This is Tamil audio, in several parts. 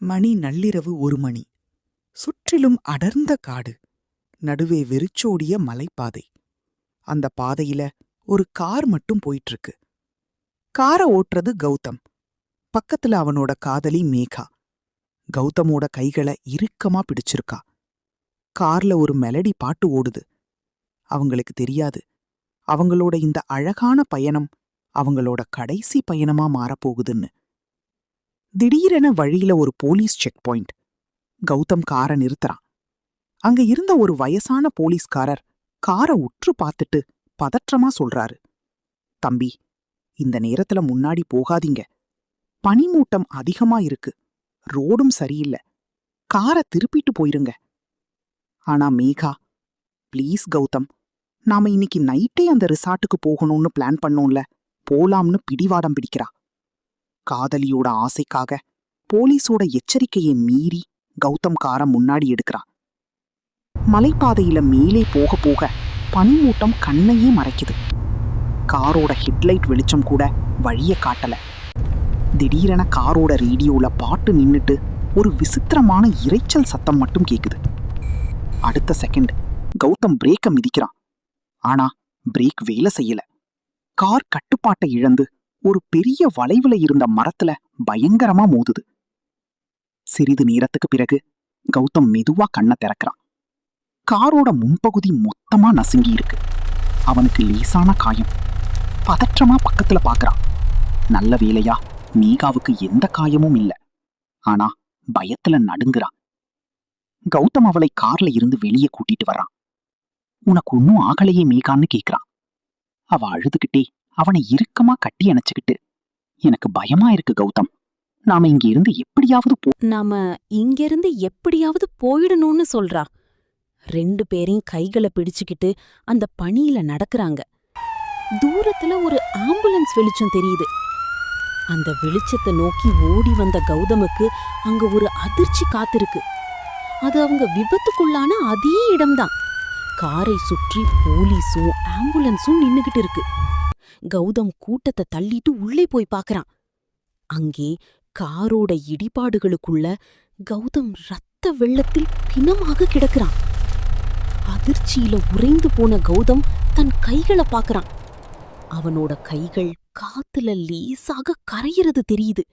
மணி நள்ளிரவு 1 மணி. சுற்றிலும் அடர்ந்த காடு. நடுவே வெறிச்சோடிய மலைப்பாதை. அந்த பாதையில ஒரு கார் மட்டும் போயிட்டு இருக்கு. காரை ஓட்டுறது கௌதம். பக்கத்துல அவனோட காதலி மேகா. கௌதமோட கைகளை இறுக்கமா பிடிச்சிருக்கா. கார்ல ஒரு மெலடி பாட்டு ஓடுது. அவங்களுக்கு தெரியாது, அவங்களோட இந்த அழகான பயணம் அவங்களோட கடைசி பயணமா மாறப்போகுதுன்னு. திடீரென வழியில ஒரு போலீஸ் செக் பாயிண்ட். கௌதம் காரை நிறுத்துறான். அங்க இருந்த ஒரு வயசான போலீஸ்காரர் காரை உற்று பார்த்துட்டு பதற்றமா சொல்றாரு, தம்பி, இந்த நேரத்துல முன்னாடி போகாதீங்க. பனிமூட்டம் அதிகமா இருக்கு, ரோடும் சரியில்லை, காரை திருப்பிட்டு போயிருங்க. ஆனா மேகா, ப்ளீஸ் கௌதம், நாம இன்னைக்கு நைட்டே அந்த ரிசார்ட்டுக்கு போகணும்னு பிளான் பண்ணோம்ல, போலாம்னு பிடிவாடம் பிடிக்கிறா. காதலியோட ஆசைக்காக போலீஸோட எச்சரிக்கையை மீறி கௌதம் காரை முன்னாடி எடுக்கிறான். மலைப்பாதையில மேலே போக போக பனிமூட்டம் கண்ணையே மறைக்குது. காரோட ஹெட்லைட் வெளிச்சம் கூட வழிய காட்டல. திடீரென காரோட ரேடியோல பாட்டு நின்னுட்டு ஒரு விசித்திரமான இரைச்சல் சத்தம் மட்டும் கேக்குது. அடுத்த செகண்ட் கௌதம் பிரேக்க மிதிக்கிறான். ஆனா பிரேக் வேலை செய்யல. கார் கட்டுப்பாட்டை இழந்து ஒரு பெரிய வளைவுல இருந்த மரத்துல பயங்கரமா மோதுது. சிறிது நேரத்துக்கு பிறகு கௌதம் மெதுவா கண்ணை திறக்கிறான். காரோட முன்பகுதி மொத்தமா நசுங்கி இருக்கு. அவனுக்கு லேசான காயம். பதற்றமா பக்கத்துல பாக்குறான். நல்ல வேளையா மேகாவுக்கு எந்த காயமும் இல்ல. ஆனா பயத்துல நடுங்குறான். கௌதம் அவளை கார்ல இருந்து வெளியே கூட்டிட்டு வர்றான். உனக்கு ஒன்னும் ஆகலையே மேகான்னு கேக்குறான். அவ அழுதுகிட்டே அவனை இறுக்கமா கட்டி அணைச்சுக்கிட்டு, எனக்கு பயமா இருக்கு கௌதம், நாம இங்கிருந்து எப்படியாவது போயிடணும்னு சொல்றா. 2 பேரையும் கைகளை பிடிச்சுக்கிட்டு அந்த பனியில நடக்கறாங்க. தூரத்துல ஒரு ஆம்புலன்ஸ் வெளிச்சம் தெரியுது. அந்த வெளிச்சத்தை நோக்கி ஓடி வந்த கௌதமுக்கு அங்க ஒரு அதிர்ச்சி காத்திருக்கு. அது அவங்க விபத்துக்குள்ளான அதே இடம்தான். காரை சுற்றி போலீஸும் ஆம்புலன்ஸும் நின்னுகிட்டு இருக்கு. கௌதம் கூட்டத்தை தள்ளிட்டு உள்ளே போய் பார்க்கறான். அங்கே காரோட இடிபாடுகளுக்குள்ள கௌதம் ரத்த வெள்ளத்தில் பிணமாக கிடக்கிறான். அதிர்ச்சியில உறைந்து போன கௌதம் தன் கைகளை பார்க்கறான். அவனோட கைகள் காத்துல லேசாக கரையிறது தெரியுது.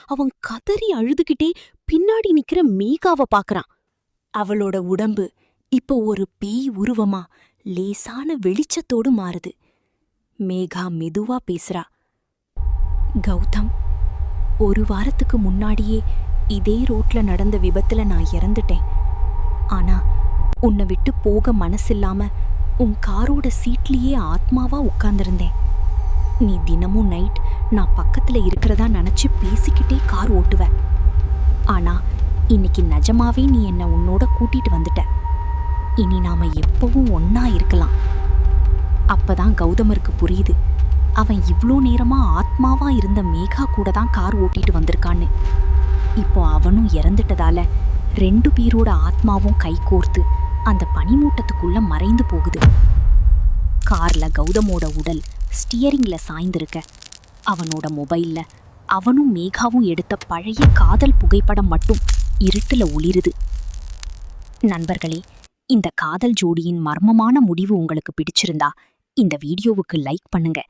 அவன் கதறி அழுதுகிட்டே பின்னாடி நிக்கிற மேகாவை பார்க்கறான். அவளோட உடம்பு இப்போ ஒரு பேய் உருவமா லேசான வெளிச்சத்தோடு மாறுது. மேகா மெதுவா பேசுறா. கௌதம், 1 வாரத்துக்கு முன்னாடியே இதே ரோட்ல நடந்த விபத்துல நான் இறந்துட்டேன். ஆனா உன்னை விட்டு போக மனசில்லாம உன் காரோட சீட்லயே ஆத்மாவா உட்கார்ந்திருந்தேன். நீ தினமும் நைட் நான் பக்கத்துல இருக்கிறதா நினைச்சு பேசிக்கிட்டே கார் ஓட்டுவ. ஆனா இன்னைக்கு நிஜமாவே நீ என்ன உன்னோட கூட்டிட்டு வந்துட்ட. இனி நாம எப்பவும் ஒன்னா இருக்கலாம். அப்பதான் கௌதமருக்கு புரியுது, அவன் இவ்ளோ நேரமா ஆத்மாவா இருந்த மேகா கூட தான் கார் ஓட்டிட்டு வந்திருக்கான்னு. இப்போ அவனும் இறந்துட்டதால 2 பேரோட ஆத்மாவும் கைகோர்த்து அந்த பனிமூட்டத்துக்குள்ள மறைந்து போகுது. கார்ல கௌதமோட உடல் ஸ்டியரிங்ல சாய்ந்திருக்க, அவனோட மொபைல்ல அவனும் மேகாவும் எடுத்த பழைய காதல் புகைப்படம் மட்டும் இருட்டுல ஒளிருது. நண்பர்களே, இந்த காதல் ஜோடியின் மர்மமான முடிவு உங்களுக்கு பிடிச்சிருந்தா இந்த வீடியோவுக்கு லைக் பண்ணுங்க.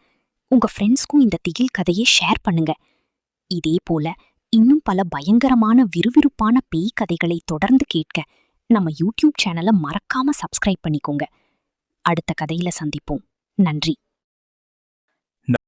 உங்க ஃப்ரெண்ட்ஸ்க்கும் இந்த திகில் கதையை ஷேர் பண்ணுங்க. இதே போல இன்னும் பல பயங்கரமான விறுவிறுப்பான பேய் கதைகளை தொடர்ந்து கேட்க நம்ம யூடியூப் சேனலை மறக்காம சப்ஸ்கிரைப் பண்ணிக்கோங்க. அடுத்த கதையில சந்திப்போம். நன்றி.